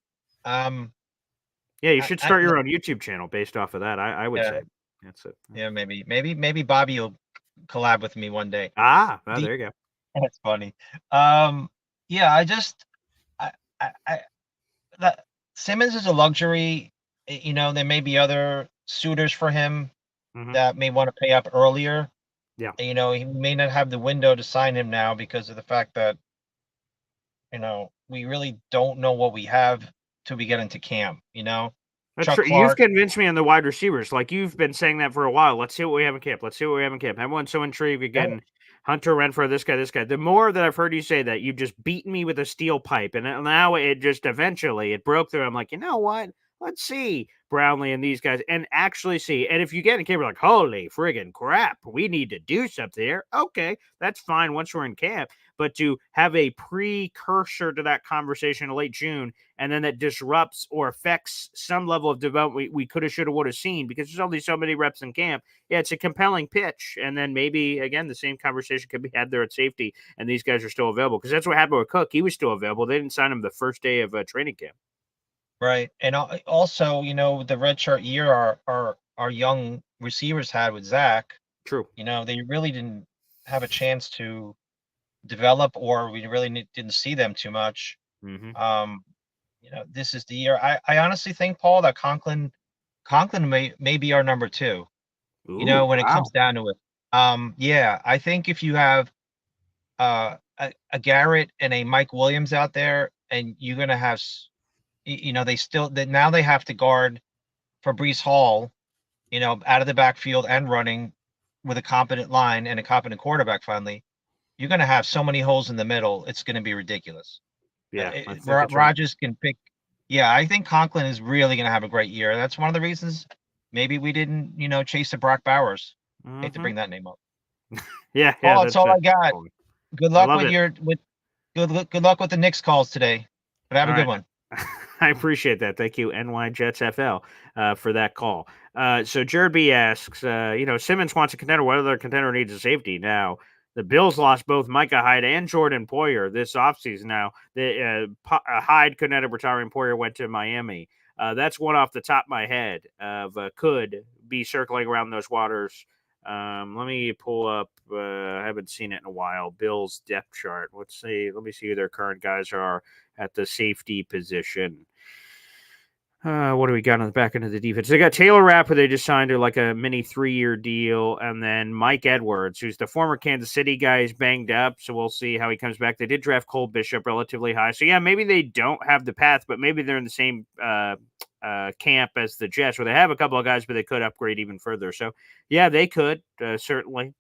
Yeah, you should start your own YouTube channel based off of that. I would say that's it. Yeah, maybe Bobby will collab with me one day. There you go. That's funny. Yeah, I that Simmons is a luxury. You know, there may be other suitors for him that may want to pay up earlier. Yeah. You know, he may not have the window to sign him now because of the fact that, you know, we really don't know what we have till we get into camp, you know? That's Chuck true. You've Clark. convinced me on the wide receivers. Like, you've been saying that for a while. Let's see what we have in camp. Let's see what we have in camp. Everyone's so intrigued again. Hunter Renfrow, this guy. The more that I've heard you say that, you've just beaten me with a steel pipe. And now it just eventually it broke through. I'm like, you know what? Let's see Brownlee and these guys and actually see. And if you get in camp, you're like, holy friggin' crap, we need to do something here. Okay, that's fine once we're in camp. But to have a precursor to that conversation in late June, and then that disrupts or affects some level of development we could have, should have, would have seen because there's only so many reps in camp. Yeah, it's a compelling pitch. And then maybe, again, the same conversation could be had there at safety, and these guys are still available because that's what happened with Cook. He was still available. They didn't sign him the first day of training camp. Right. And also, you know, the redshirt year our young receivers had with Zach. True. You know, they really didn't have a chance to develop, or we really didn't see them too much. You know, this is the year. I honestly think, Paul, that Conklin may be our number 2. Ooh, you know, when it wow. comes down to it. Yeah, I think if you have a Garrett and a Mike Williams out there, and you're gonna have, you know, now they have to guard for Brees Hall, you know, out of the backfield and running with a competent line and a competent quarterback. Finally, you're gonna have so many holes in the middle. It's gonna be ridiculous. Yeah, Rodgers can pick. Yeah, I think Conklin is really gonna have a great year. That's one of the reasons maybe we didn't, you know, chase the Brock Bowers. Hate to bring that name up. Yeah, Paul, that's all I got. Good luck with good luck with the Knicks calls today. But have a good one. I appreciate that. Thank you, NY Jets FL, for that call. So Jared B asks, you know, Simmons wants a contender. What other contender needs a safety? Now, the Bills lost both Micah Hyde and Jordan Poyer this offseason. Now, Hyde could not have retiring. Poyer went to Miami. That's one off the top of my head of could be circling around those waters. Let me pull up. I haven't seen it in a while. Bills depth chart. Let's see. Let me see who their current guys are at the safety position. What do we got on the back end of the defense? They got Taylor Rapp, who they just signed to like a mini 3-year deal, and then Mike Edwards, who's the former Kansas City guy, is banged up, so we'll see how he comes back. They did draft Cole Bishop relatively high, so yeah, maybe they don't have the path, but maybe they're in the same camp as the Jets, where they have a couple of guys, but they could upgrade even further. So yeah, they could certainly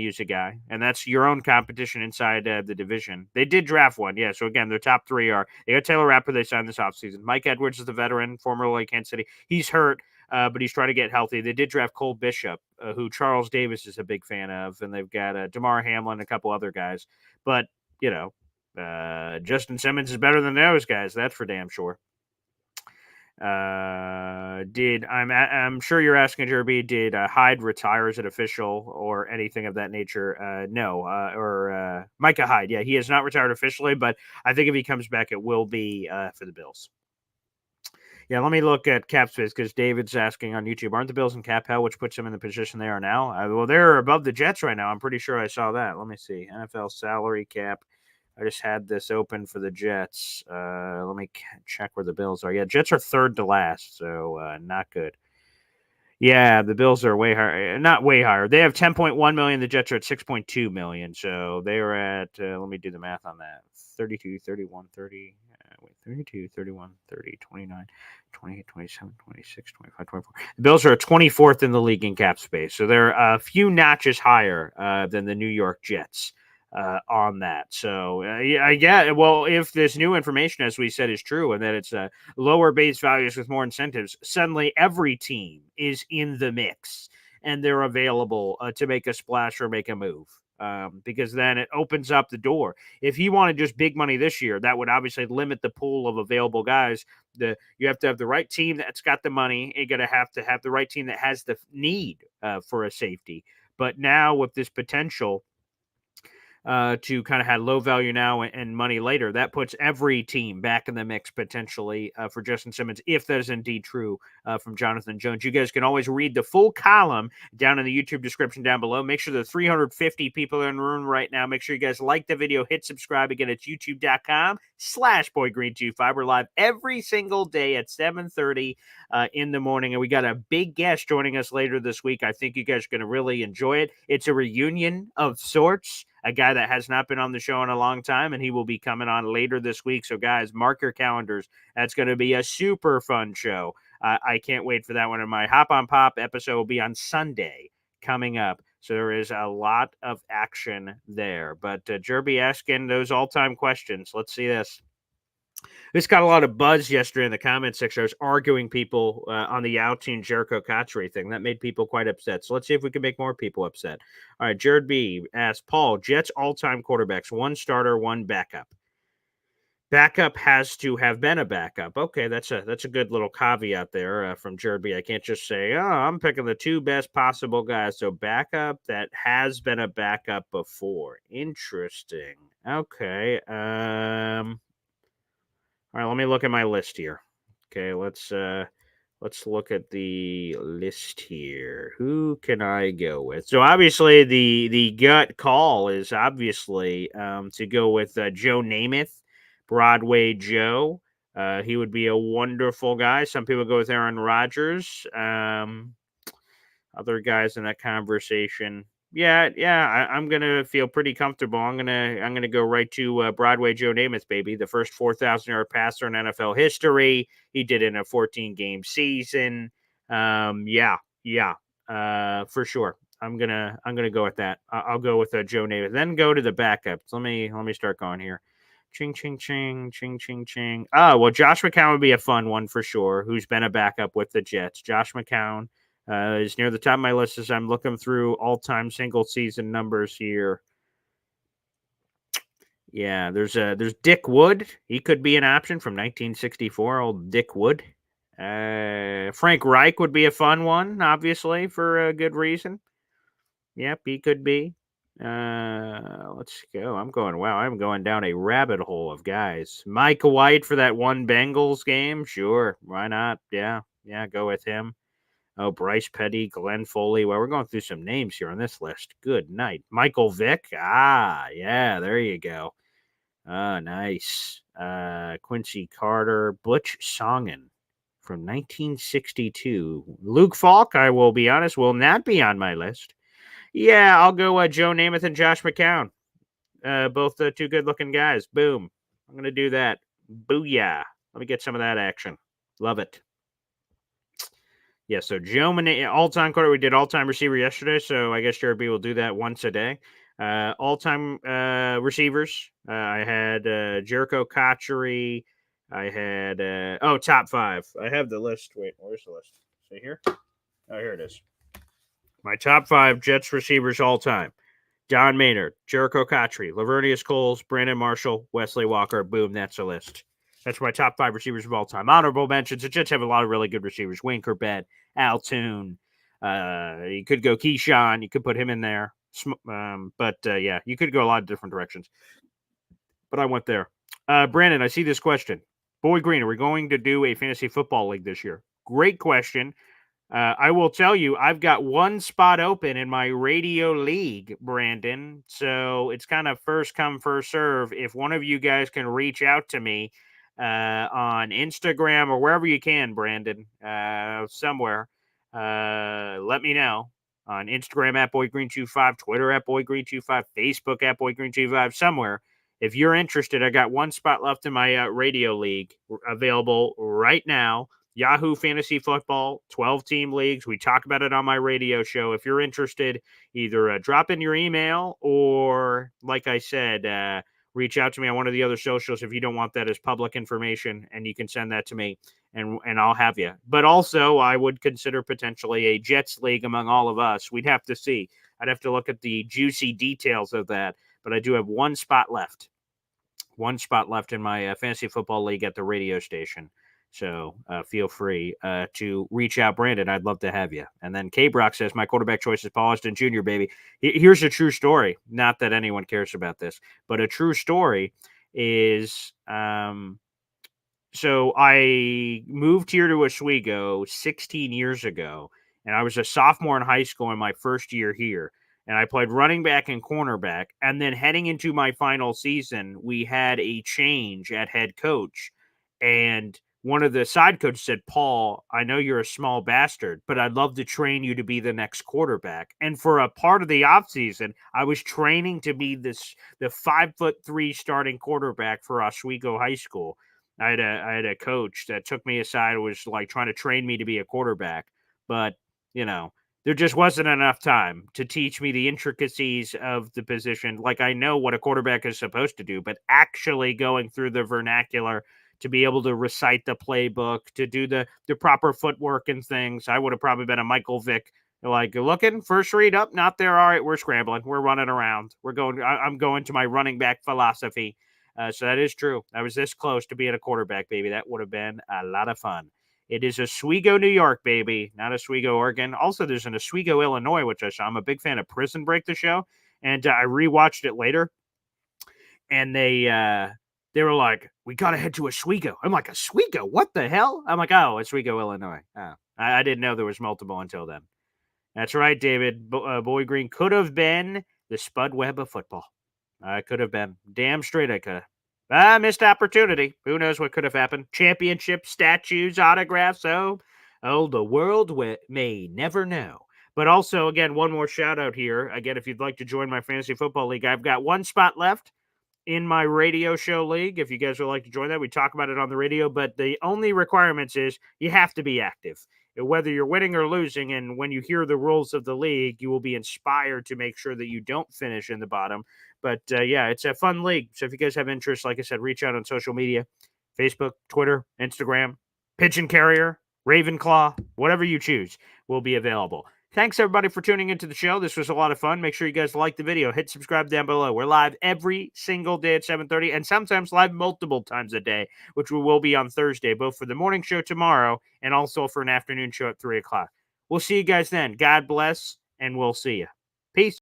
use a guy, and that's your own competition inside the division. They did draft one, yeah. So again, their top 3 are they got Taylor Rapp, they signed this offseason. Mike Edwards is the veteran, formerly Kansas City. He's hurt, but he's trying to get healthy. They did draft Cole Bishop, who Charles Davis is a big fan of, and they've got Damar Hamlin and a couple other guys. But you know, Justin Simmons is better than those guys. That's for damn sure. I'm sure you're asking, Jerby, did Hyde retire? Is it official or anything of that nature? No. Or Micah Hyde. Yeah, he has not retired officially, but I think if he comes back, it will be for the Bills. Yeah, let me look at cap space because David's asking on YouTube, aren't the Bills in cap hell, which puts them in the position they are now? Well, they're above the Jets right now. I'm pretty sure I saw that. Let me see. NFL salary cap. I just had this open for the Jets. Let me check where the Bills are. Yeah, Jets are third to last, so not good. Yeah, the Bills are way higher. Not way higher. They have 10.1 million. The Jets are at 6.2 million. So they are at, let me do the math on that. 32, 31, 30. 32, 31, 30, 29, 28, 27, 26, 25, 24. The Bills are 24th in the league in cap space. So they're a few notches higher than the New York Jets. On that. So, yeah, well, if this new information, as we said, is true and that it's lower base values with more incentives, suddenly every team is in the mix and they're available to make a splash or make a move. Because then it opens up the door. If you wanted just big money this year, that would obviously limit the pool of available guys. You have to have the right team that's got the money. You're going to have the right team that has the need for a safety. But now with this potential to kind of have low value now and money later. That puts every team back in the mix potentially for Justin Simmons, if that is indeed true from Jonathan Jones. You guys can always read the full column down in the YouTube description down below. Make sure the 350 people are in the room right now. Make sure you guys like the video, hit subscribe. Again, it's youtube.com/BoyGreen25. We're live every single day at 7:30 in the morning. And we got a big guest joining us later this week. I think you guys are going to really enjoy it. It's a reunion of sorts. A guy that has not been on the show in a long time, and he will be coming on later this week. So, guys, mark your calendars. That's going to be a super fun show. I can't wait for that one. And my Hop on Pop episode will be on Sunday coming up. So there is a lot of action there. But Jerby asking those all-time questions. Let's see this. This got a lot of buzz yesterday in the comment section. I was arguing people on the Altoon Jericho Kotsuri thing. That made people quite upset. So let's see if we can make more people upset. All right, Jared B. asked, Paul, Jets all-time quarterbacks, one starter, one backup. Backup has to have been a backup. Okay, that's a good little caveat there from Jared B. I can't just say, oh, I'm picking the two best possible guys. So backup that has been a backup before. Interesting. Okay. All right, let me look at my list here. Okay, let's look at the list here. Who can I go with? So obviously the gut call is obviously to go with Joe Namath, Broadway Joe. He would be a wonderful guy. Some people go with Aaron Rodgers. Other guys in that conversation. Yeah, I'm gonna feel pretty comfortable. I'm gonna go right to Broadway Joe Namath, baby, the first 4,000-yard passer in NFL history. He did it in a 14-game season. For sure. I'm gonna go with that. I'll go with Joe Namath. Then go to the backups. Let me start going here. Ching, ching, ching, ching, ching, ching. Oh, well, Josh McCown would be a fun one for sure. Who's been a backup with the Jets? Josh McCown. Is near the top of my list as I'm looking through all-time single-season numbers here. Yeah, there's Dick Wood. He could be an option from 1964. Old Dick Wood. Frank Reich would be a fun one, obviously, for a good reason. Yep, he could be. Let's go. I'm going down a rabbit hole of guys. Mike White for that one Bengals game. Sure, why not? Yeah, go with him. Oh, Bryce Petty, Glenn Foley. Well, we're going through some names here on this list. Good night. Michael Vick. Yeah, there you go. Nice. Quincy Carter, Butch Songen from 1962. Luke Falk, I will be honest, will not be on my list. Yeah, I'll go Joe Namath and Josh McCown. Both two good-looking guys. Boom. I'm going to do that. Booyah. Let me get some of that action. Love it. Yeah, so Joe Monet, all-time quarter. We did all-time receiver yesterday, so I guess Jared B will do that once a day. All-time receivers. I had Jericho Kotsuri. I had top five. I have the list. Wait, where's the list? See here? Oh, here it is. My top five Jets receivers all time. Don Maynard, Jericho Kotsuri, Lavernius Coles, Brandon Marshall, Wesley Walker. Boom, that's a list. That's my top five receivers of all time. Honorable mentions. The Jets have a lot of really good receivers. Wayne Corbett, Al Toon. You could go Keyshawn. You could put him in there. You could go a lot of different directions. But I went there. Brandon, I see this question. Boy Green, are we going to do a fantasy football league this year? Great question. I will tell you, I've got one spot open in my radio league, Brandon. So it's kind of first come, first serve. If one of you guys can reach out to me on Instagram or wherever you can, Brandon, somewhere, let me know. On Instagram at BoyGreen25, Twitter at BoyGreen25, Facebook at BoyGreen25, somewhere. If you're interested, I got one spot left in my radio league available right now. Yahoo Fantasy Football, 12-team leagues. We talk about it on my radio show. If you're interested, either drop in your email or, like I said, reach out to me on one of the other socials if you don't want that as public information, and you can send that to me, and I'll have you. But also, I would consider potentially a Jets league among all of us. We'd have to see. I'd have to look at the juicy details of that, but I do have one spot left. One spot left in my fantasy football league at the radio station. So feel free to reach out, Brandon. I'd love to have you. And then K Brock says, my quarterback choice is Paul Austin Jr., baby. Here's a true story. Not that anyone cares about this, but a true story is so I moved here to Oswego 16 years ago, and I was a sophomore in high school in my first year here. And I played running back and cornerback. And then heading into my final season, we had a change at head coach. And one of the side coaches said, Paul, I know you're a small bastard, but I'd love to train you to be the next quarterback. And for a part of the offseason, I was training to be the 5'3" starting quarterback for Oswego High School. I had a coach that took me aside and was like trying to train me to be a quarterback, but there just wasn't enough time to teach me the intricacies of the position. Like, I know what a quarterback is supposed to do, but actually going through the vernacular to be able to recite the playbook, to do the proper footwork and things, I would have probably been a Michael Vick. Like, looking, first read up, not there. All right, we're scrambling. We're running around. I'm going to my running back philosophy. So that is true. I was this close to being a quarterback, baby. That would have been a lot of fun. It is Oswego, New York, baby, not Oswego, Oregon. Also, there's an Oswego, Illinois, which I saw. I'm a big fan of Prison Break, the show, and I rewatched it later, and they were like, "We gotta head to Oswego." I'm like, "Oswego? What the hell?" I'm like, "Oh, Oswego, Illinois." Oh, I didn't know there was multiple until then. That's right, David. Boy Green could have been the Spud Webb of football. I could have been. Damn straight I could have. Missed opportunity. Who knows what could have happened? Championship, statues, autographs. Oh, the world may never know. But also, again, one more shout out here. Again, if you'd like to join my fantasy football league, I've got one spot left in my radio show league. If you guys would like to join that, we talk about it on the radio. But the only requirements is you have to be active, whether you're winning or losing. And when you hear the rules of the league, you will be inspired to make sure that you don't finish in the bottom. But yeah, it's a fun league. So if you guys have interest, like I said, reach out on social media, Facebook, Twitter, Instagram, Pigeon Carrier, Ravenclaw, whatever you choose will be available. Thanks, everybody, for tuning into the show. This was a lot of fun. Make sure you guys like the video. Hit subscribe down below. We're live every single day at 7:30 and sometimes live multiple times a day, which we will be on Thursday, both for the morning show tomorrow and also for an afternoon show at 3 o'clock. We'll see you guys then. God bless, and we'll see you. Peace.